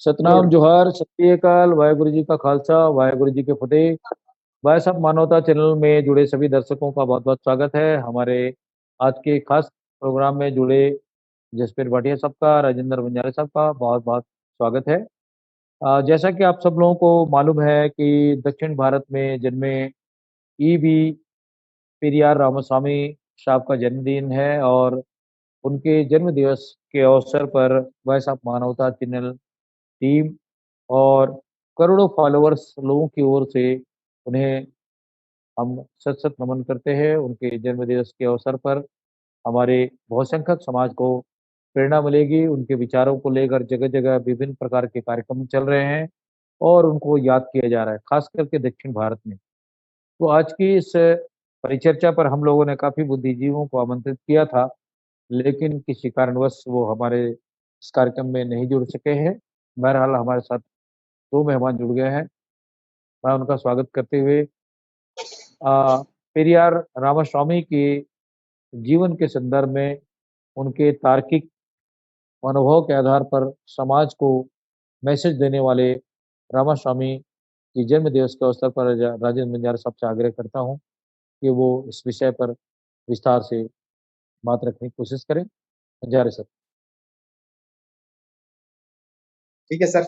Satnam good. जोहार, सत श्री अकाल, वाहेगुरु जी का खालसा, वाहेगुरु जी की फतेह। भाई साहब, मानवता चैनल में जुड़े सभी दर्शकों का बहुत बहुत स्वागत है। हमारे आज के खास प्रोग्राम में जुड़े जसप्रीत भाटिया साहब का, राजेंद्र बंजारे साहब का बहुत बहुत स्वागत है। जैसा कि आप सब लोगों को मालूम है कि दक्षिण भारत में जन्मे ईबी पेरियार रामास्वामी साहब का जन्मदिन है, और उनके जन्म दिवस के अवसर पर भाई साहब मानवता चैनल टीम और करोड़ों फॉलोअर्स लोगों की ओर से उन्हें हम सत सत नमन करते हैं। उनके जन्म दिवस के अवसर पर हमारे बहुसंख्यक समाज को प्रेरणा मिलेगी। उनके विचारों को लेकर जगह जगह विभिन्न प्रकार के कार्यक्रम चल रहे हैं और उनको याद किया जा रहा है, खास करके दक्षिण भारत में। तो आज की इस परिचर्चा पर हम लोगों ने काफी बुद्धिजीवियों को आमंत्रित किया था, लेकिन किसी कारणवश वो हमारे इस कार्यक्रम में नहीं जुड़ सके हैं। बहरहाल हमारे साथ दो मेहमान जुड़ गए हैं। मैं उनका स्वागत करते हुए पेरियार रामास्वामी के जीवन के संदर्भ में उनके तार्किक अनुभव के आधार पर समाज को मैसेज देने वाले रामास्वामी के जन्म दिवस के अवसर पर राजेंद्र बंजारे साहब से आग्रह करता हूं कि वो इस विषय पर विस्तार से बात रखने की कोशिश करें। बंजारे साहब। ठीक है सर।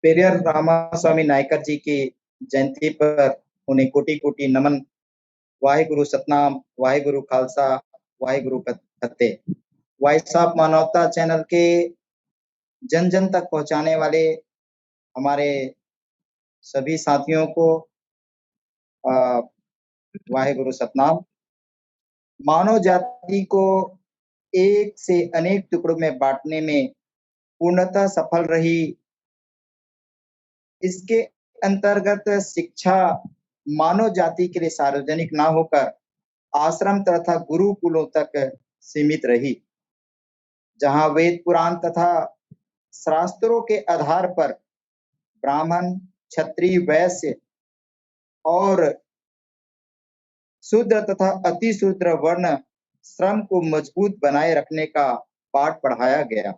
पेरियर रामास्वामी नायकर जी की जयंती पर उन्हें कोटि कोटि नमन। वाहेगुरु सतनाम, वाहेगुरु खालसा, वाहेगुरु फतेह। भाई साहब, मानवता चैनल के जन जन तक पहुंचाने वाले हमारे सभी साथियों को वाहेगुरु सतनाम। मानव जाति को एक से अनेक टुकड़ों में बांटने में पूर्णतः सफल रही। इसके अंतर्गत शिक्षा मानव जाति के लिए सार्वजनिक ना होकर आश्रम तथा गुरुकुलों तक सीमित रही, जहां वेद पुराण तथा शास्त्रों के आधार पर ब्राह्मण, क्षत्रिय, वैश्य और शूद्र तथा अति शूद्र वर्ण श्रम को मजबूत बनाए रखने का पाठ पढ़ाया गया।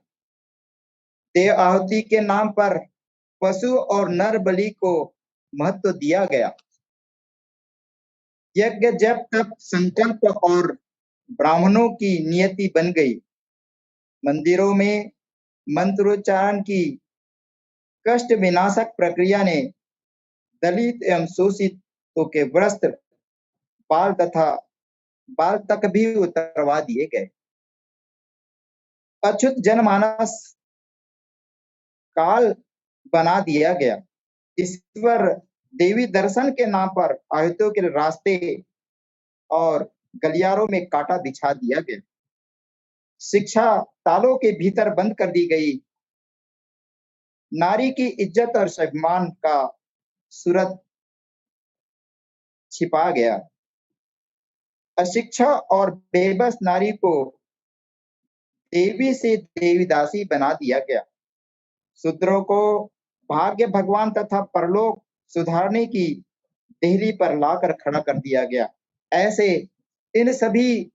देव आहुति के नाम पर पशु और नर बलि को महत्व दिया गया। यज्ञ, जप, तप, संकल्प और ब्राह्मणों की नियति बन गई। मंदिरों में मंत्रोच्चारण की कष्ट विनाशक प्रक्रिया ने दलित एवं शोषितों के वस्त्र, बाल तक भी उतरवा दिए गए। अछूत जनमानस काल बना दिया गया। ईश्वर देवी दर्शन के नाम पर आयतों के रास्ते और गलियारों में कांटा बिछा दिया गया। शिक्षा तालों के भीतर बंद कर दी गई। नारी की इज्जत और सम्मान का सूरत छिपा गया। अशिक्षा और बेबस नारी को देवी से देवीदासी बना दिया गया। शूद्रों को भाग्य, भगवान तथा परलोक सुधारने की देहली पर लाकर खड़ा कर दिया गया। ऐसे इन सभी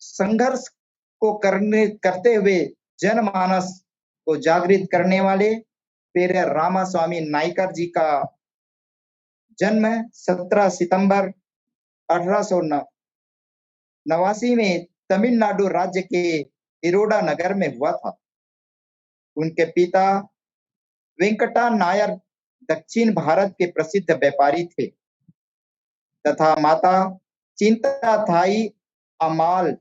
संघर्ष को करते हुए जनमानस को जागृत करने वाले पेरियार रामास्वामी नायकर जी का जन्म 17 सितंबर 1889 में तमिलनाडु राज्य के इरोडा नगर में हुआ था। उनके पिता वेंकटा नायर दक्षिण भारत के प्रसिद्ध व्यापारी थे तथा माता चिंताथाई अमाल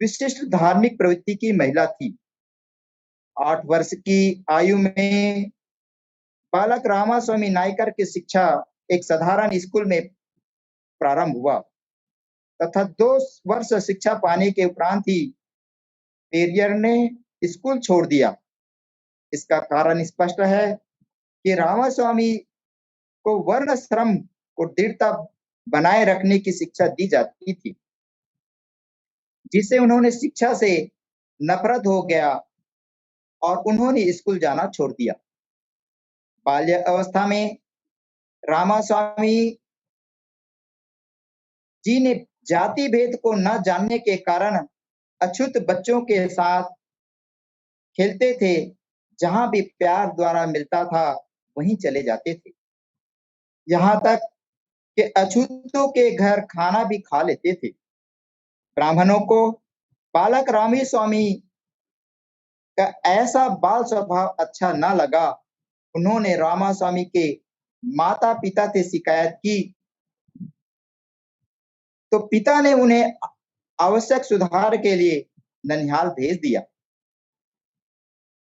विशिष्ट धार्मिक प्रवृत्ति की महिला थी। 8 वर्ष की आयु में बालक रामास्वामी नायकर की शिक्षा एक साधारण स्कूल में प्रारंभ हुआ तथा 2 वर्ष शिक्षा पाने के उपरांत ही पेरियर ने स्कूल छोड़ दिया। इसका कारण स्पष्ट है कि रामास्वामी को वर्ण श्रम को दृढ़ता बनाए रखने की शिक्षा दी जाती थी, जिसे उन्होंने शिक्षा से नफरत हो गया और उन्होंने स्कूल जाना छोड़ दिया। बाल्य अवस्था में रामास्वामी जी ने जाति भेद को न जानने के कारण अछूत बच्चों के साथ खेलते थे, जहां भी प्यार द्वारा मिलता था वहीं चले जाते थे। यहाँ तक कि अछूतों के घर खाना भी खा लेते थे। ब्राह्मणों को बालक रामी स्वामी का ऐसा बाल स्वभाव अच्छा न लगा। उन्होंने रामा स्वामी के माता पिता से शिकायत की, तो पिता ने उन्हें आवश्यक सुधार के लिए ननिहाल भेज दिया।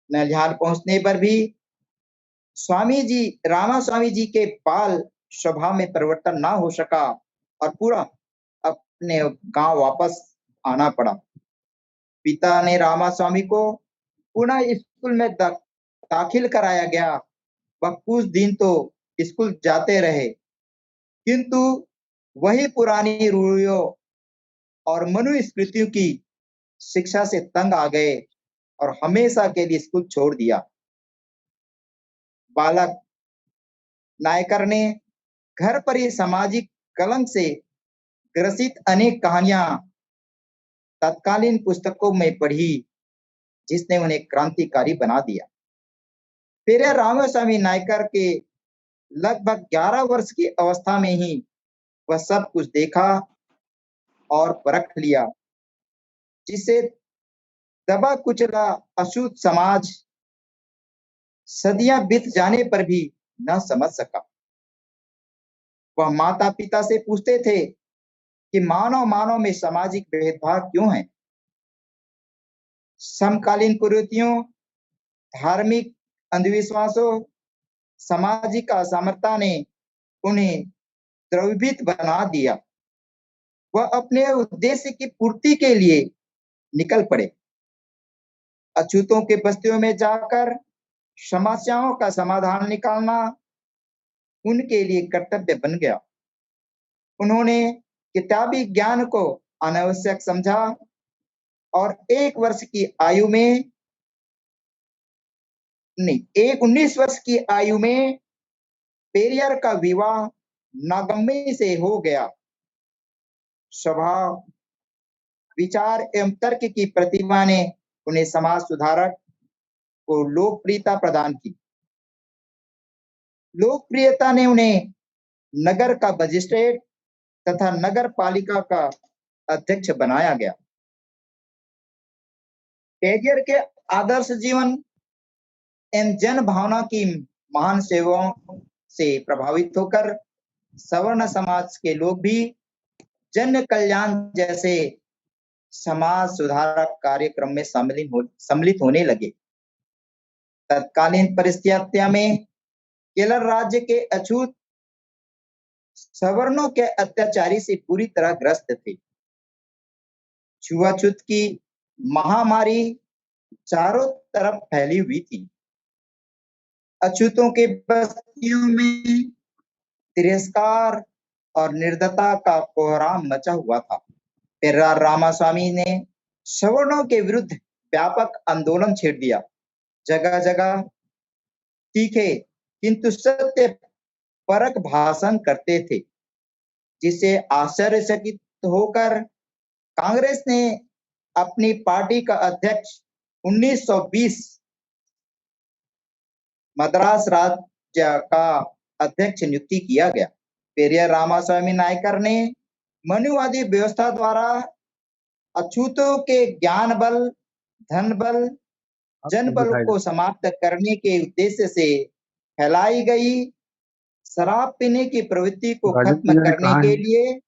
ननिहाल पहुंचने पर भी रामा स्वामी जी के बाल स्वभाव में परिवर्तन ना हो सका और पूरा अपने गांव वापस आना पड़ा। पिता ने रामा स्वामी को पुनः स्कूल में दाखिल कराया गया। वह कुछ दिन तो स्कूल जाते रहे, किंतु वही पुरानी रूढ़ियों और मनुस्मृतियों की शिक्षा से तंग आ गए और हमेशा के लिए स्कूल छोड़ दिया। बालक नायकर ने घर पर ही सामाजिक कलंक से ग्रसित अनेक कहानियां तत्कालीन पुस्तकों में पढ़ी, जिसने उन्हें क्रांतिकारी बना दिया। पेरियार रामास्वामी नायकर के लगभग 11 वर्ष की अवस्था में ही वह सब कुछ देखा और परख लिया, जिसे दबा कुचला अछूत समाज सदियां बीत जाने पर भी न समझ सका। वह माता पिता से पूछते थे कि मानव मानव में सामाजिक भेदभाव क्यों है। समकालीन कुरीतियों, धार्मिक अंधविश्वासों, सामाजिक असमता ने उन्हें द्रवीभूत बना दिया। वह अपने उद्देश्य की पूर्ति के लिए निकल पड़े। अछूतों के बस्तियों में जाकर समस्याओं का समाधान निकालना उनके लिए कर्तव्य बन गया। उन्होंने किताबी ज्ञान को अनावश्यक समझा और 19 वर्ष की आयु में पेरियार का विवाह नागम्य से हो गया। स्वभाव, विचार एवं तर्क की प्रतिभा ने उन्हें समाज सुधारक को लोकप्रियता प्रदान की। लोकप्रियता ने उन्हें नगर का मजिस्ट्रेट तथा नगर पालिका का अध्यक्ष बनाया गया। पेरियार के आदर्श जीवन एवं जन भावना की महान सेवाओं से प्रभावित होकर सवर्ण समाज के लोग भी जन कल्याण जैसे समाज सुधारक कार्यक्रम में सम्मिलित होने लगे। तत्कालीन परिस्थितियों में केरल राज्य के अछूत सवर्णों के अत्याचारी से पूरी तरह ग्रस्त थे। छुआछूत की महामारी चारों तरफ फैली हुई थी। अछूतों के बस्तियों में तिरस्कार और निर्दयता का कोहराम मचा हुआ था। पेरियार रामास्वामी ने सवर्णों के विरुद्ध व्यापक आंदोलन छेड़ दिया। जगह जगह तीखे किंतु सत्य परक भाषण करते थे, जिससे आश्चर्यचकित होकर कांग्रेस ने अपनी पार्टी का अध्यक्ष 1920 मद्रास राज्य का अध्यक्ष नियुक्ति किया गया। पेरियार रामास्वामी नायकर ने मनुवादी व्यवस्था द्वारा अछूतों के ज्ञान बल, धन बल, जन बल को समाप्त करने के उद्देश्य से फैलाई गई शराब पीने की प्रवृत्ति को खत्म करने के लिए,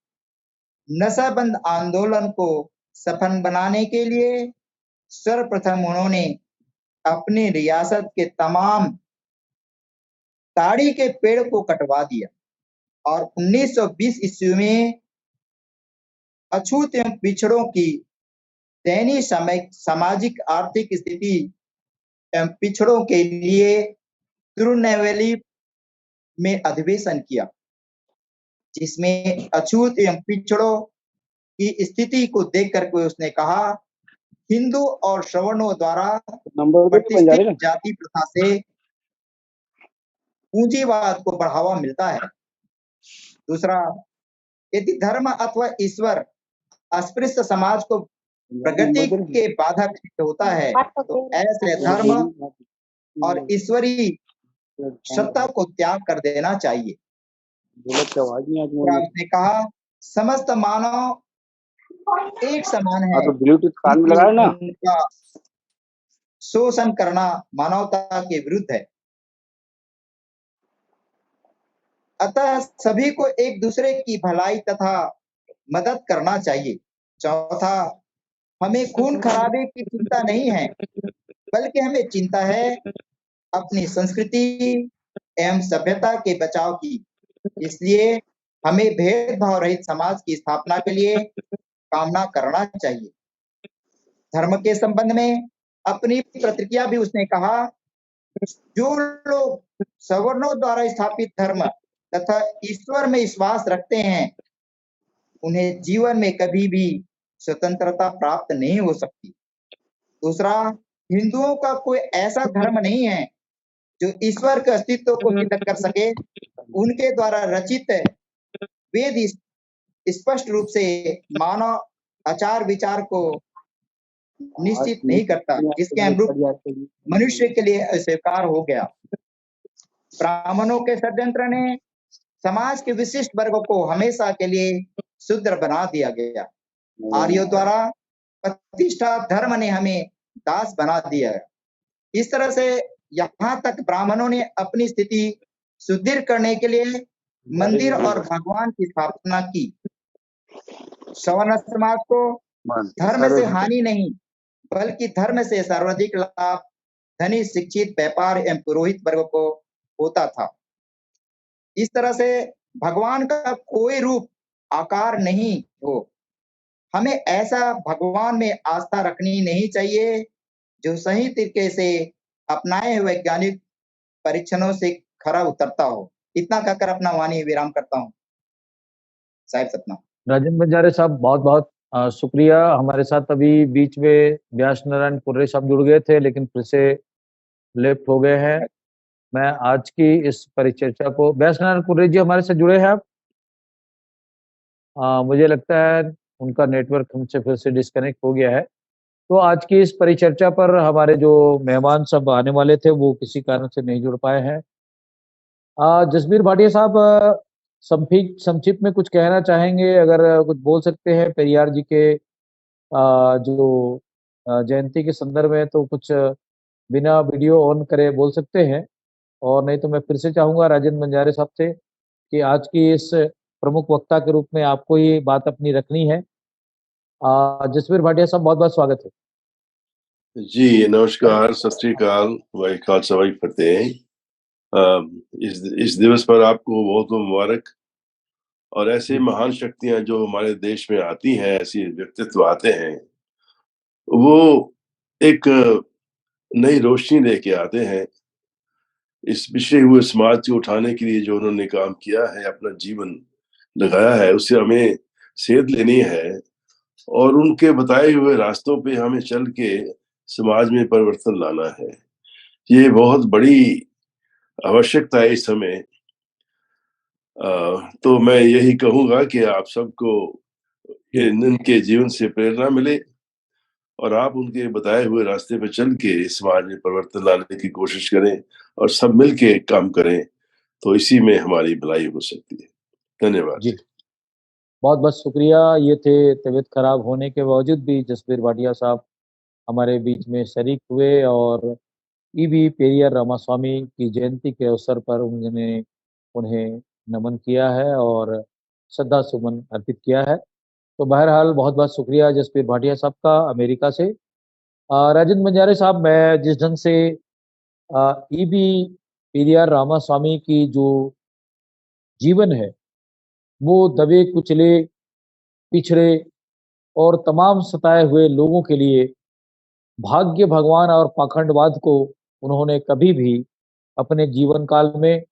नशाबंद आंदोलन को सफल बनाने के लिए सर्वप्रथम उन्होंने अपनी रियासत के तमाम ताड़ी के पेड़ को कटवा दिया और 1920 ईस्वी में अछूत एवं पिछड़ों की दयनीय सामाजिक आर्थिक स्थिति एवं पिछड़ों के लिए तिरुनेलवेली में अधिवेशन किया, जिसमें अछूत एवं पिछड़ों की स्थिति को देख करके उसने कहा, हिंदू और सवर्णों द्वारा प्रतिष्ठित जाति प्रथा से पूंजीवाद को बढ़ावा मिलता है। दूसरा, यदि धर्म अथवा ईश्वर अस्पृश्य समाज को प्रगति के बाधक सिद्ध होता है, तो ऐसे धर्म और ईश्वरीय सत्ता को त्याग कर देना चाहिए। उसने कहा, समस्त मानव एक समान है, तो ब्लूटूथ कान में इसलिए लगाए ना। उनका शोषण करना मानवता के विरुद्ध है। अतः सभी को एक दूसरे की भलाई तथा मदद करना चाहिए। चौथा, हमें खून खराबे की चिंता नहीं है, बल्कि हमें चिंता है अपनी संस्कृति एवं सभ्यता के बचाव की। इसलिए हमें भेदभाव रहित समाज की स्थापना के लिए कामना करना चाहिए। धर्म के संबंध में अपनी प्रतिक्रिया भी उसने कहा, जो लोग सवर्णों द्वारा स्थापित धर्म तथा ईश्वर में विश्वास रखते हैं, उन्हें जीवन में कभी भी स्वतंत्रता प्राप्त नहीं हो सकती। दूसरा, हिंदुओं का कोई ऐसा धर्म नहीं है जो ईश्वर के अस्तित्व को सिद्ध कर सके। उनके द्वारा रचित वेद स्पष्ट रूप से मानव आचार विचार को निश्चित नहीं करता, जिसके अनुरूप मनुष्य के लिए अस्वीकार हो गया। ब्राह्मणों के षड्यंत्र ने समाज के विशिष्ट वर्गों को हमेशा के लिए शूद्र बना दिया गया। आर्यों द्वारा प्रतिष्ठा धर्म ने हमें दास बना दिया। इस तरह से यहाँ तक ब्राह्मणों ने अपनी स्थिति सुदृढ़ करने के लिए मंदिर और भगवान की स्थापना की। सवर्ण समाज को धर्म से हानि नहीं, बल्कि धर्म से सर्वाधिक लाभ धनी, शिक्षित, व्यापार एवं पुरोहित वर्ग को होता था। इस तरह से भगवान का कोई रूप आकार नहीं हो। हमें ऐसा भगवान में आस्था रखनी नहीं चाहिए जो सही तरीके से अपनाए हुए वैज्ञानिक परीक्षणों से खरा उतरता हो। इतना कहकर अपना वाणी विराम करता हूँ। साहिब सतना। राजेंद्र बंजारे साहब, बहुत बहुत शुक्रिया। हमारे साथ अभी बीच में व्यास नारायण कुर्रे साहब जुड़ गए थे, लेकिन फिर से लेफ्ट हो गए हैं। मैं आज की इस परिचर्चा को, व्यास नारायण कुर्रे जी हमारे से जुड़े हैं आप? मुझे लगता है उनका नेटवर्क हमसे फिर से डिस्कनेक्ट हो गया है। तो आज की इस परिचर्चा पर हमारे जो मेहमान सब आने वाले थे वो किसी कारण से नहीं जुड़ पाए हैं। जसबीर भाटिया साहब, संक्षिप्त में कुछ कहना चाहेंगे? अगर कुछ बोल सकते हैं पेरियार जी के जो जयंती के संदर्भ में, तो कुछ बिना वीडियो ऑन करे बोल सकते हैं। और नहीं तो मैं फिर से चाहूंगा राजेंद्र बंजारे साहब से कि आज की इस प्रमुख वक्ता के रूप में आपको ये बात अपनी रखनी है। जसबीर भाटिया साहब, बहुत बहुत स्वागत है जी। नमस्कार, सत श्री अकाल, वाहे खालसा वाहे फतेह। इस दिवस पर आपको बहुत बहुत मुबारक। और ऐसे महान शक्तियां जो हमारे देश में आती हैं, ऐसे व्यक्तित्व आते हैं, वो एक नई रोशनी लेके आते हैं। इस पिछड़े हुए समाज को उठाने के लिए जो उन्होंने काम किया है, अपना जीवन लगाया है, उससे हमें सेध लेनी है और उनके बताए हुए रास्तों पे हमें चल के समाज में परिवर्तन लाना है। ये बहुत बड़ी आवश्यकता है इस समय। तो मैं यही कहूंगा कि आप सबको इनके जीवन से प्रेरणा मिले और आप उनके बताए हुए रास्ते पर चल के समाज में परिवर्तन लाने की कोशिश करें और सब मिलके काम करें, तो इसी में हमारी भलाई हो सकती है। धन्यवाद जी। बहुत बहुत शुक्रिया। ये थे तबीयत खराब होने के बावजूद भी जसबीर भाटिया साहब हमारे बीच में शरीक हुए और ईबी पेरियर रामास्वामी की जयंती के अवसर पर उन्हें नमन किया है और श्रद्धा सुमन अर्पित किया है। तो बहरहाल बहुत बहुत शुक्रिया जसबीर भाटिया साहब का अमेरिका से। राजेंद्र बंजारे साहब, मैं जिस ढंग से ईबी पेरियार रामास्वामी की जो जीवन है वो दबे कुचले, पिछड़े और तमाम सताए हुए लोगों के लिए भाग्य, भगवान और पाखंडवाद को उन्होंने कभी भी अपने जीवन काल में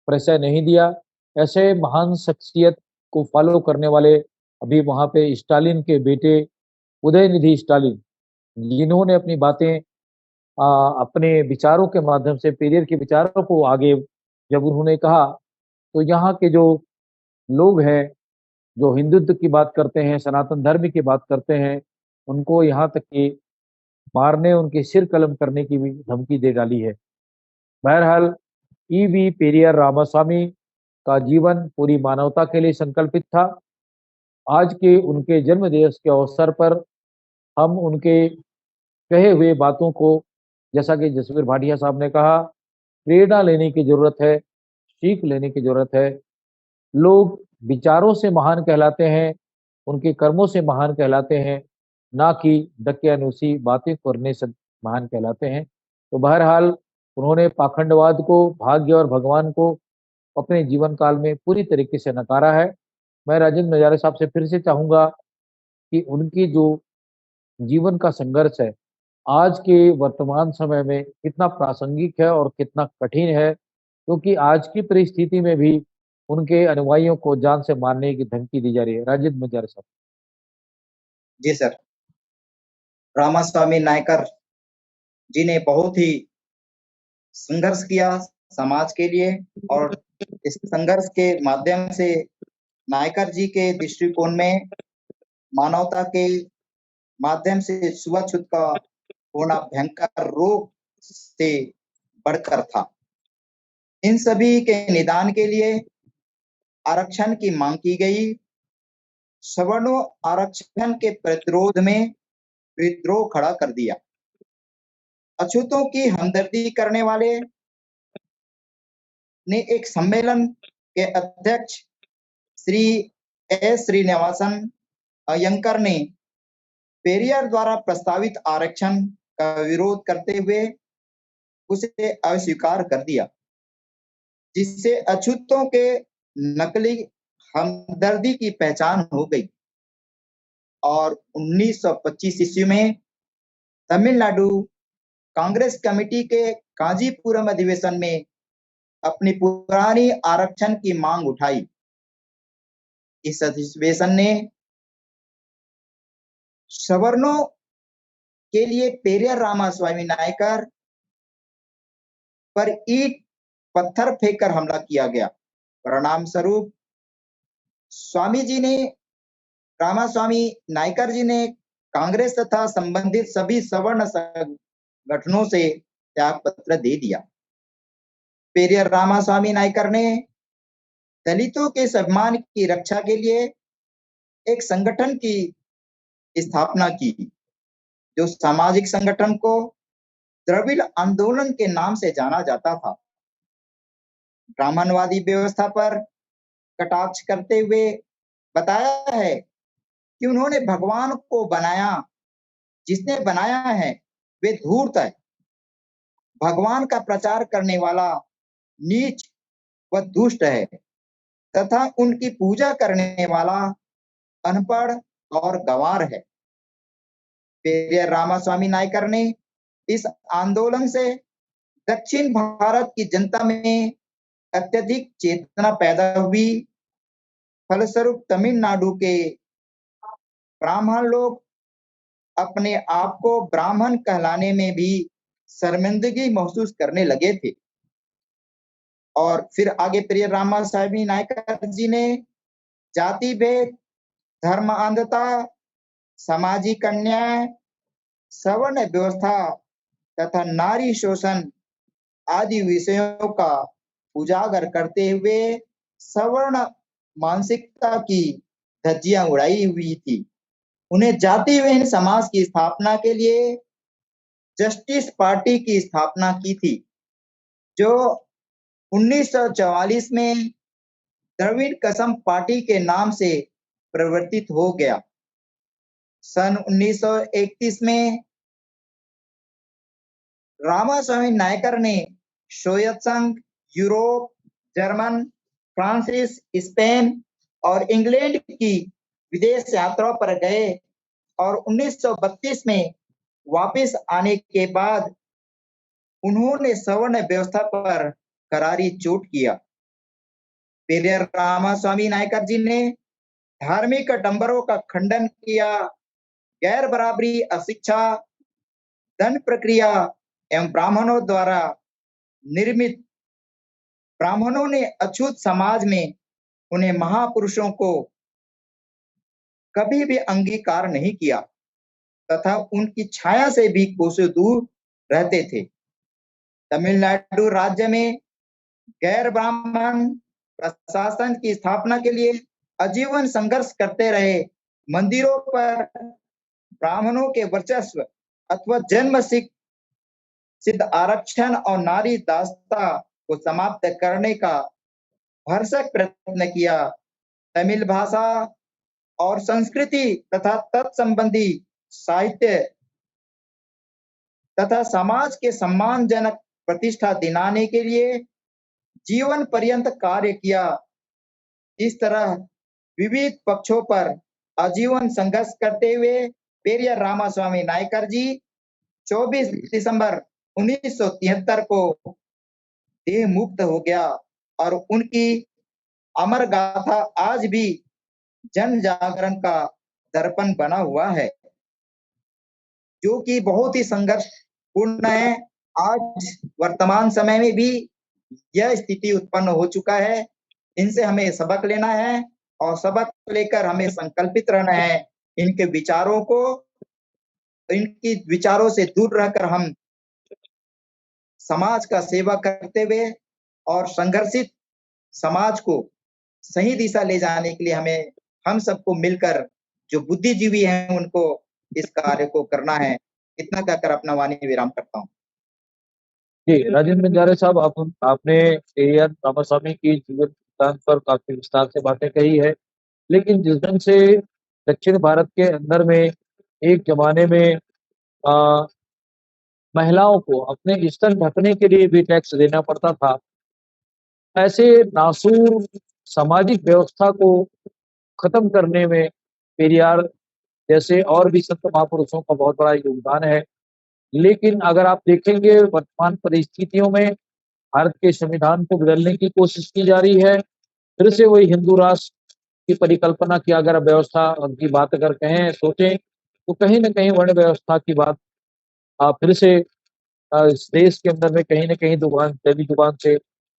प्रश्रय नहीं दिया। ऐसे महान शख्सियत को फॉलो करने वाले अभी वहाँ पे स्टालिन के बेटे उदयनिधि स्टालिन, जिन्होंने अपनी बातें अपने विचारों के माध्यम से पेरियर के विचारों को आगे जब उन्होंने कहा, तो यहाँ के जो लोग हैं जो हिंदुत्व की बात करते हैं, सनातन धर्म की बात करते हैं, उनको यहाँ तक कि मारने, उनके सिर कलम करने की भी धमकी दे डाली है। बहरहाल ईवी पेरियर रामास्वामी का जीवन पूरी मानवता के लिए संकल्पित था। आज के उनके जन्म दिवस के अवसर पर हम उनके कहे हुए बातों को, जैसा कि जसवीर भाटिया साहब ने कहा, प्रेरणा लेने की जरूरत है, सीख लेने की जरूरत है। लोग विचारों से महान कहलाते हैं, उनके कर्मों से महान कहलाते हैं, ना कि दकियानूसी बातें करने से महान कहलाते हैं। तो बहरहाल उन्होंने पाखंडवाद को, भाग्य और भगवान को अपने जीवन काल में पूरी तरीके से नकारा है। मैं राजेंद्र नजारे साहब से फिर से चाहूंगा कि उनकी जो जीवन का संघर्ष है आज के वर्तमान समय में कितना प्रासंगिक है और कितना कठिन है, क्योंकि आज की परिस्थिति में भी उनके अनुयायियों को जान से मारने की धमकी दी जा रही है। राजेंद्र नजारे साहब। जी सर, रामास्वामी नायकर जी ने बहुत ही संघर्ष किया समाज के लिए, और इस संघर्ष के माध्यम से नायकर जी के दृष्टिकोण में मानवता के माध्यम से छुआछूत का होना भयंकर रोग से बढ़कर था। इन सभी के निदान के लिए आरक्षण की मांग की गई। सवर्णों आरक्षण के प्रतिरोध में विद्रोह खड़ा कर दिया। अछूतों की हमदर्दी करने वाले ने एक सम्मेलन के अध्यक्ष श्री एस श्रीनिवासन अयंकर ने पेरियर द्वारा प्रस्तावित आरक्षण का विरोध करते हुए उसे अस्वीकार कर दिया, जिससे अछूतों के नकली हमदर्दी की पहचान हो गई। और 1925 ईस्वी में तमिलनाडु कांग्रेस कमेटी के कांजीपुरम अधिवेशन में अपनी पुरानी आरक्षण की मांग उठाई। इस अधिवेशन ने सवर्णों के लिए पेरियर रामास्वामी नायकर पर ईंट पत्थर फेंककर हमला किया गया। परिणाम स्वरूप स्वामी जी ने, रामास्वामी नायकर जी ने कांग्रेस तथा संबंधित सभी सवर्ण संगठनों से त्याग पत्र दे दिया। पेरियर रामास्वामी नायकर ने दलितों के सम्मान की रक्षा के लिए एक संगठन की स्थापना की, जो सामाजिक संगठन को द्रविड़ आंदोलन के नाम से जाना जाता था। ब्राह्मणवादी व्यवस्था पर कटाक्ष करते हुए बताया है कि उन्होंने भगवान को बनाया, जिसने बनाया है वे धूर्त है। भगवान का प्रचार करने वाला नीच व दुष्ट है तथा उनकी पूजा करने वाला अनपढ़ और गंवार है। पेरियर रामास्वामी नायकर ने इस आंदोलन से दक्षिण भारत की जनता में अत्यधिक चेतना पैदा हुई। फलस्वरूप तमिलनाडु के ब्राह्मण लोग अपने आप को ब्राह्मण कहलाने में भी शर्मिंदगी महसूस करने लगे थे। और फिर आगे पेरियर रामास्वामी नायकर जी ने जाति भेद, धर्म अंधता, सामाजिक अन्याय, सवर्ण व्यवस्था तथा नारी शोषण आदि विषयों का उजागर करते हुए सवर्ण मानसिकता की धज्जियां उड़ाई हुई थी। उन्हें जाति विहीन समाज की स्थापना के लिए जस्टिस पार्टी की स्थापना की थी, जो 1944 में द्रविड़ कसम पार्टी के नाम से परिवर्तित हो गया। सन 1931 में रामास्वामी नायकर ने सोवियत संघ, यूरोप, जर्मन, फ्रांसीस, स्पेन और इंग्लैंड की विदेश यात्रा पर गए और 1932 में वापस आने के बाद उन्होंने सवर्ण व्यवस्था पर करारी चोट किया। पेरियर रामास्वामी नायकर जी ने धार्मिक आडंबरों का खंडन किया, गैर बराबरी, अशिक्षा, धन प्रक्रिया एवं ब्राह्मणों द्वारा निर्मित, ब्राह्मणों ने अछूत समाज में उन्हें महापुरुषों को कभी भी अंगीकार नहीं किया। तथा उनकी छाया से भी कोसों दूर रहते थे। तमिलनाडु राज्य में गैर ब्राह्मण प्रशासन की स्थापना के लिए आजीवन संघर्ष करते रहे। मंदिरों पर ब्राह्मणों के वर्चस्व अथवा जन्म सिद्ध आरक्षण और नारी दासता को समाप्त करने का भरसक प्रयत्न किया। तमिल भाषा और संस्कृति तथा तत्संबंधी साहित्य तथा समाज के सम्मानजनक प्रतिष्ठा दिलाने के लिए जीवन पर्यंत कार्य किया। इस तरह विविध पक्षों पर आजीवन संघर्ष करते हुए पेरियार रामास्वामी नायकर जी 24 दिसंबर 1973 को देह मुक्त हो गया और उनकी अमर गाथा आज भी जन जागरण का दर्पण बना हुआ है, जो कि बहुत ही संघर्षपूर्ण है। आज वर्तमान समय में भी यह स्थिति उत्पन्न हो चुका है। इनसे हमें सबक लेना है और सबक लेकर हमें संकल्पित रहना है। इनके विचारों को, इनकी विचारों से दूर रहकर हम समाज का सेवा करते हुए और संघर्षित समाज को सही दिशा ले जाने के लिए हम सबको मिलकर जो बुद्धिजीवी हैं उनको इस कार्य को करना है। इतना कहकर अपना वाणी विराम करता हूँ। जी, राजेंद्र बंजारे साहब, आपने पेरियार रामास्वामी की जीवन वृत्तांत पर काफी विस्तार से बातें कही है, लेकिन जिस ढंग से दक्षिण भारत के अंदर में एक जमाने में महिलाओं को अपने स्तन ढकने के लिए भी टैक्स देना पड़ता था, ऐसे नासूर सामाजिक व्यवस्था को खत्म करने में पेरियार जैसे और भी संत महापुरुषों का बहुत बड़ा योगदान है। लेकिन अगर आप देखेंगे वर्तमान परिस्थितियों में भारत के संविधान को बदलने की कोशिश की जा रही है। फिर से वही हिंदू राष्ट्र की परिकल्पना की अगर व्यवस्था की बात अगर कहें सोचें तो कहीं न कहीं वर्ण व्यवस्था की बात फिर से इस देश के अंदर में कहीं न कहीं दैवी जुबान से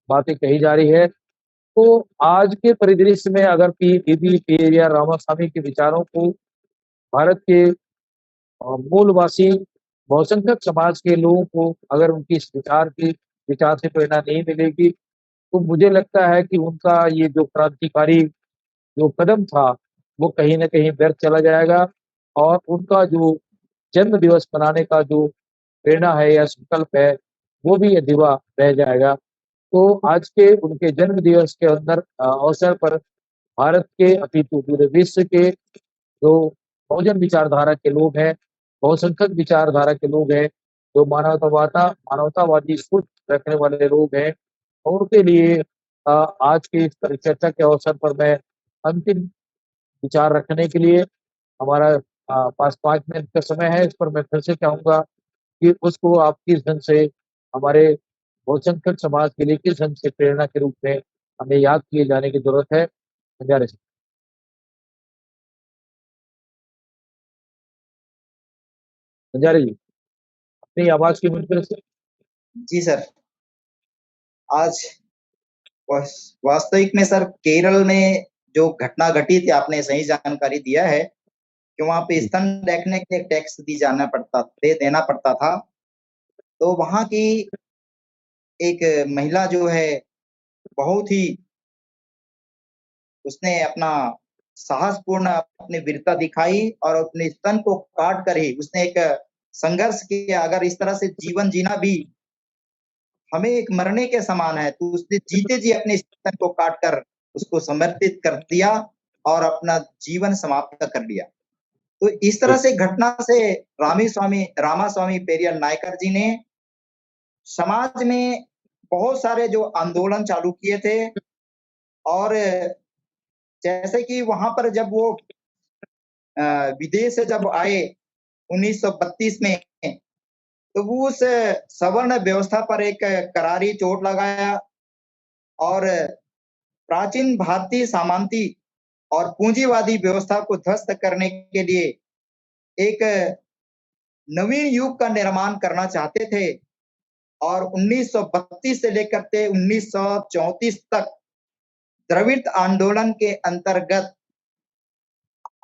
बातें कही जा रही है। तो आज के परिदृश्य में अगर पेरियार रामास्वामी के विचारों को भारत के मूलवासी बहुसंख्यक समाज के लोगों को अगर उनकी इस विचार से प्रेरणा नहीं मिलेगी, तो मुझे लगता है कि उनका ये जो क्रांतिकारी जो कदम था, वो कहीं न कहीं व्यर्थ चला जाएगा और उनका जो जन्म दिवस मनाने का जो प्रेरणा है या संकल्प है, वो भी अधूरा रह जाएगा। तो आज के उनके जन्म दिवस के अवसर पर भारत के अपितु पूरे विश्व के जो बहुजन विचारधारा के लोग हैं, बहुसंख्यक विचारधारा के लोग हैं, जो मानवतावादी सोच रखने वाले लोग हैं, और उनके लिए आज की इस परिचर्चा के अवसर पर मैं अंतिम विचार रखने के लिए हमारा पास 5 मिनट का समय है। इस पर मैं फिर से चाहूँगा कि उसको आप किस ढंग से हमारे बहुसंख्यक समाज के लिए किस ढंग से प्रेरणा के रूप में हमें याद किए जाने की ज़रूरत है। बंजारे साहब। बंजारे जी, अपनी आवाज़ की मुझ से। जी सर, आज वास्तविक में सर केरल में जो घटना घटी थी, आपने सही जानकारी दिया है कि वहाँ पे स्तन देखने के लिए टैक्स देना पड़ता था। तो वहाँ की एक महिला जो है बहुत ही उसने अपना साहसपूर्ण अपनी वीरता दिखाई और अपने स्तन को काट कर ही उसने एक संघर्ष किया। अगर इस तरह से जीवन जीना भी हमें एक मरने के समान है, तो उसने जीते जी अपने स्तन को काट कर उसको समर्पित कर दिया और अपना जीवन समाप्त कर लिया। तो इस तरह से घटना से रामास्वामी पेरियार नायकर जी ने समाज में बहुत सारे जो आंदोलन चालू किए थे और जैसे कि वहां पर जब वो विदेश से जब आए 1932 में, तो वो उस सवर्ण व्यवस्था पर एक करारी चोट लगाया और प्राचीन भारतीय सामंती और पूंजीवादी व्यवस्था को ध्वस्त करने के लिए एक नवीन युग का निर्माण करना चाहते थे। और 1932 से लेकर के 1934 तक द्रविड़ आंदोलन के अंतर्गत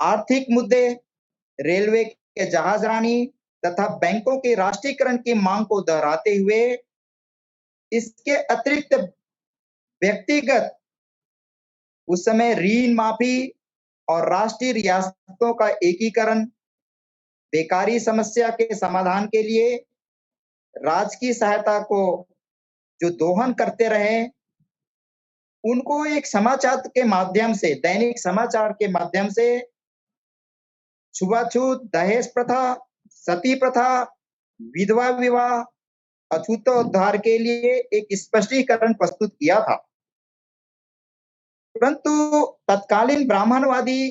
आर्थिक मुद्दे, रेलवे के जहाजरानी तथा बैंकों के राष्ट्रीयकरण की मांग को दोहराते हुए इसके अतिरिक्त व्यक्तिगत उस समय ऋण माफी और राष्ट्रीय रियासतों का एकीकरण, बेकारी समस्या के समाधान के लिए राजकीय सहायता को जो दोहन करते रहे, उनको एक समाचार के माध्यम से, दैनिक समाचार के माध्यम से छुआछूत, दहेज प्रथा, सती प्रथा, विधवा विवाह, अछूतोद्धार के लिए एक स्पष्टीकरण प्रस्तुत किया था। परंतु तत्कालीन ब्राह्मणवादी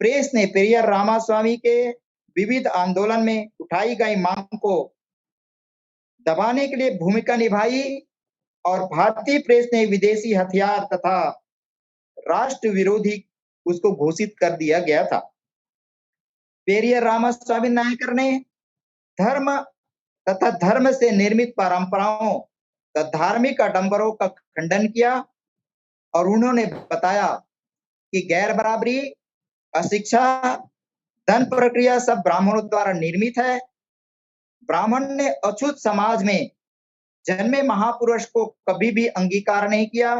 प्रेस ने पेरियर रामास्वामी के विविध आंदोलन में उठाई गई मांग को दबाने के लिए भूमिका निभाई और भारतीय प्रेस ने विदेशी हथियार तथा राष्ट्र विरोधी उसको घोषित कर दिया गया था। पेरियर रामास्वामी नायकर ने धर्म तथा धर्म से निर्मित परंपराओं तथा धार्मिक आडंबरों का खंडन किया और उन्होंने बताया कि गैर बराबरी, अशिक्षा, धन प्रक्रिया सब ब्राह्मणों द्वारा निर्मित है। ब्राह्मण ने अछूत समाज में जन्मे महापुरुष को कभी भी अंगीकार नहीं किया,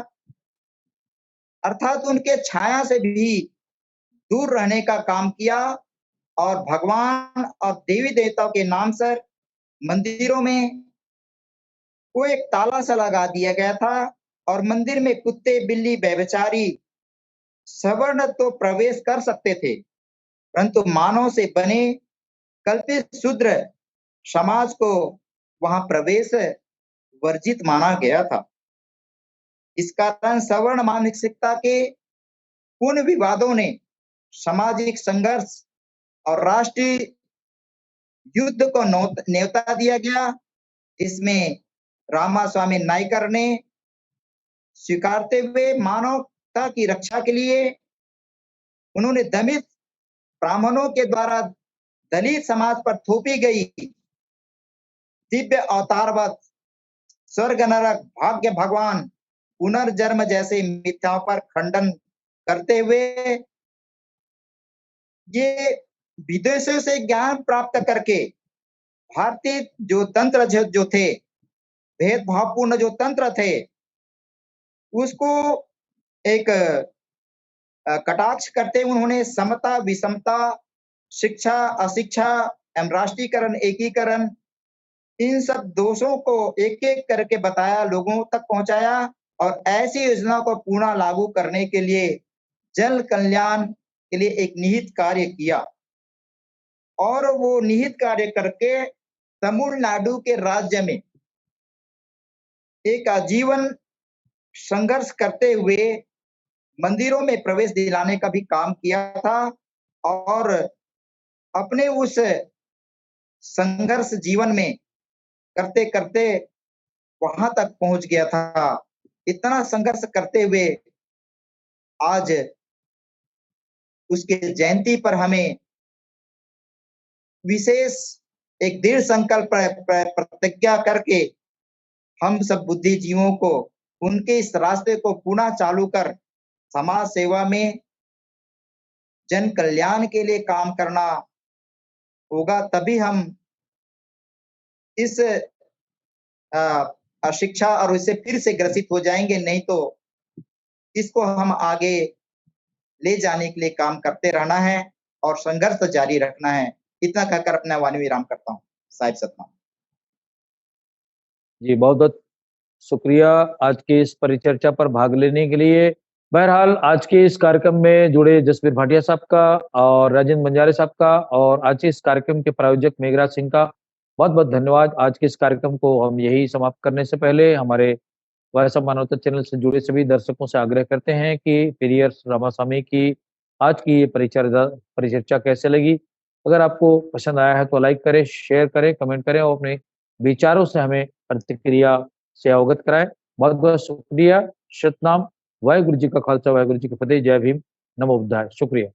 अर्थात उनके छाया से भी दूर रहने का काम किया और भगवान और देवी देवताओं के नाम से मंदिरों में को एक ताला सा लगा दिया गया था और मंदिर में कुत्ते, बिल्ली, व्यभिचारी सवर्ण तो प्रवेश कर सकते थे, परंतु मानव से बने कल्पित शूद्र समाज को वहां प्रवेश वर्जित माना गया था। इस कारण सवर्ण मानसिकता के उन विवादों ने सामाजिक संघर्ष और राष्ट्रीय युद्ध को न्योता दिया गया। इसमें रामास्वामी नायकर ने स्वीकारते हुए मानवता की रक्षा के लिए उन्होंने दलित ब्राह्मणों के द्वारा दलित समाज पर थोपी गई दिव्य अवतारवाद, स्वर्ग नरक, भाग्य भगवान, पुनर्जन्म जैसे मिथ्याओं पर खंडन करते हुए ये विदेशों से ज्ञान प्राप्त करके भारतीय जो तंत्र जो थे, भेदभावपूर्ण जो तंत्र थे, उसको एक कटाक्ष करते उन्होंने समता, विषमता, शिक्षा, अशिक्षा एवं राष्ट्रीयकरण, एकीकरण, इन सब दोषों को एक एक करके बताया, लोगों तक पहुंचाया और ऐसी योजना को पूर्ण लागू करने के लिए जन कल्याण के लिए एक निहित कार्य किया और वो निहित कार्य करके तमिलनाडु के राज्य में एक आजीवन संघर्ष करते हुए मंदिरों में प्रवेश दिलाने का भी काम किया था और अपने उस संघर्ष जीवन में करते करते वहां तक पहुंच गया था। इतना संघर्ष करते हुए आज उसके जयंती पर हमें विशेष एक दृढ़ संकल्प प्रतिज्ञा करके हम सब बुद्धिजीवों को उनके इस रास्ते को पुनः चालू कर समाज सेवा में जन कल्याण के लिए काम करना होगा, तभी हम इस अशिक्षा और इससे फिर से ग्रसित हो जाएंगे, नहीं तो इसको हम आगे ले जाने के लिए काम करते रहना है और संघर्ष जारी रखना है। इतना कहकर अपना वाणी विराम करता हूँ। साहिब सतनाम। जी, बहुत बहुत शुक्रिया आज के इस परिचर्चा पर भाग लेने के लिए। बहरहाल आज के इस कार्यक्रम में जुड़े जसवीर भाटिया साहब का और राजेंद्र बंजारे साहब का और आज के इस कार्यक्रम के प्रायोजक मेघराज सिंह का बहुत बहुत धन्यवाद। आज के इस कार्यक्रम को हम यही समाप्त करने से पहले हमारे वॉइस ऑफ मानवता चैनल से जुड़े सभी दर्शकों से आग्रह करते हैं कि पेरियर रामास्वामी की आज की ये परिचर्चा कैसे लगी। अगर आपको पसंद आया है तो लाइक करें, शेयर करें, कमेंट करें और अपने विचारों से हमें प्रतिक्रिया से अवगत कराएं। बहुत बहुत शुक्रिया। सतनाम। वाहेगुरु जी का खालसा, वाहेगुरु जी की फतेह। जय भीम। नमो बुद्धाय। शुक्रिया।